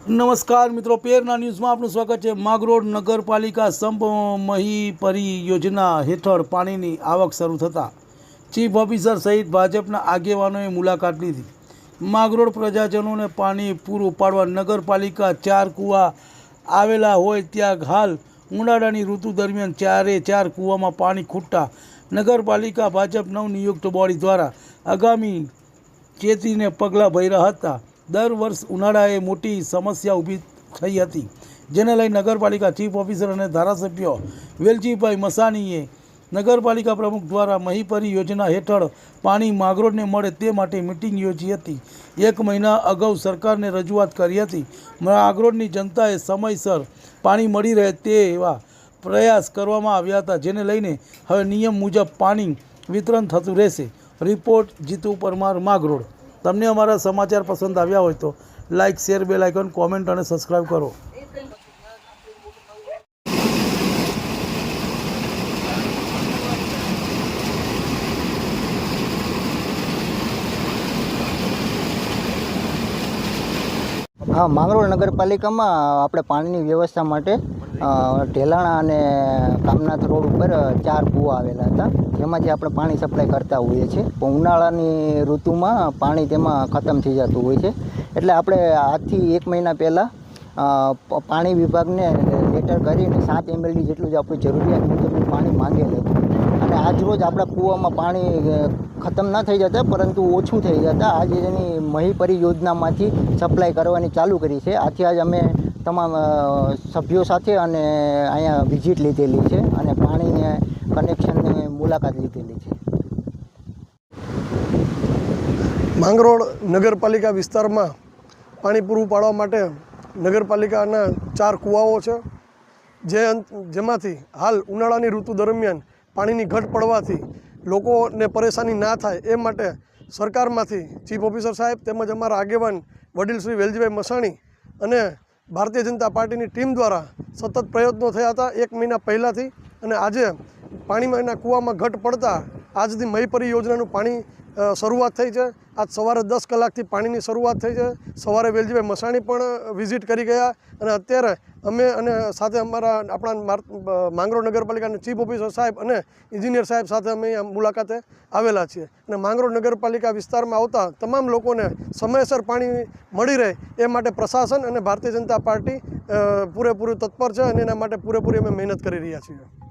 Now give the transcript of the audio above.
નમસ્કાર મિત્રો, પેરના ન્યૂઝમાં આપનું સ્વાગત છે। માગરોળ નગરપાલિકા સંપ મહી પરિયોજના હેઠળ પાણીની આવક શરૂ થતાં ચીફ ઓફિસર સહિત ભાજપના આગેવાનોએ મુલાકાત લીધી। માગરોળ પ્રજાજનોને પાણી પૂરું પાડવા નગરપાલિકા 4 કૂવા આવેલા હોય ત્યાં હાલ ઉનાળાની ઋતુ દરમિયાન 4 કૂવામાં પાણી ખૂટતા નગરપાલિકા ભાજપ નવનિયુક્ત બોડી દ્વારા આગામી ચેતીને પગલાં ભર્યા હતા। દર વર્ષ ઉનાળાએ મોટી સમસ્યા ઊભી થઈ હતી, જેને લઈ નગરપાલિકા ચીફ ઓફિસર અને ધારાસભ્ય વેલજીભાઈ મસાણીએ નગરપાલિકા પ્રમુખ દ્વારા મહીપરી યોજના હેઠળ પાણી માગરોળને મળે તે માટે મિટિંગ યોજી હતી। 1 મહિના અગાઉ સરકારને રજૂઆત કરી હતી। માગરોળની જનતાએ સમયસર પાણી મળી રહે તેવા પ્રયાસ કરવામાં આવ્યા હતા, જેને લઈને હવે નિયમ મુજબ પાણી વિતરણ થતું રહેશે। રિપોર્ટ જીતુ પરમાર, માગરોળ। તમને અમારા સમાચાર પસંદ આવ્યા હોય તો like, share, bell icon, comment અને સબસ્ક્રાઈબ કરો। हाँ, मांगरोळ नगरपालिकाમાં આપણે પાણીની વ્યવસ્થા માટે ઢેલાણા અને કામનાથ રોડ ઉપર 4 કૂવા આવેલા હતા, જેમાંથી આપણે પાણી સપ્લાય કરતા હોઈએ છીએ। પણ ઉનાળાની ઋતુમાં પાણી તેમાં ખતમ થઈ જતું હોય છે, એટલે આપણે આજથી 1 મહિના પહેલાં પાણી વિભાગને લેટર કરીને 7 MLD જેટલું જ આપણી જરૂરિયાત મુજબનું પાણી માંગેલ હતું। અને આજરોજ આપણા કૂવામાં પાણી ખતમ ના થઈ જતા, પરંતુ ઓછું થઈ જતા આજે એની મહીપરી યોજનામાંથી સપ્લાય કરવાની ચાલુ કરી છે। આથી આજ અમે તમામ સભ્યો સાથે અને અહીંયા વિઝિટ લીધેલી છે અને પાણીને કનેક્શનની મુલાકાત લીધેલી છે। માંગરોળ નગરપાલિકા વિસ્તારમાં પાણી પૂરું પાડવા માટે નગરપાલિકાના 4 કૂવાઓ છે, જેમાંથી હાલ ઉનાળાની ઋતુ દરમિયાન પાણીની ઘટ પડવાથી લોકોને પરેશાની ના થાય એ માટે સરકારમાંથી ચીફ ઓફિસર સાહેબ તેમજ અમારા આગેવાન વડીલ શ્રી વેલજીભાઈ મસાણી અને ભારતીય જનતા પાર્ટીની ટીમ દ્વારા સતત પ્રયત્નો થયા હતા 1 મહિના પહેલાંથી। અને આજે પાણીના કૂવામાં ઘટ પડતા આજથી મહીપરી યોજનાનું પાણી શરૂઆત થઈ છે। આજ સવારે 10 કલાકથી પાણીની શરૂઆત થઈ છે। સવારે વેલજીભાઈ મસાણી પણ વિઝિટ કરી ગયા અને અત્યારે અમે અને સાથે આપણા માંગરોળ નગરપાલિકાના ચીફ ઓફિસર સાહેબ અને એન્જિનિયર સાહેબ સાથે અમે અહીંયા મુલાકાતે આવેલા છીએ। અને માંગરોળ નગરપાલિકા વિસ્તારમાં આવતા તમામ લોકોને સમયસર પાણી મળી રહે એ માટે પ્રશાસન અને ભારતીય જનતા પાર્ટી પૂરેપૂરું તત્પર છે અને એના માટે પૂરેપૂરી અમે મહેનત કરી રહ્યા છીએ।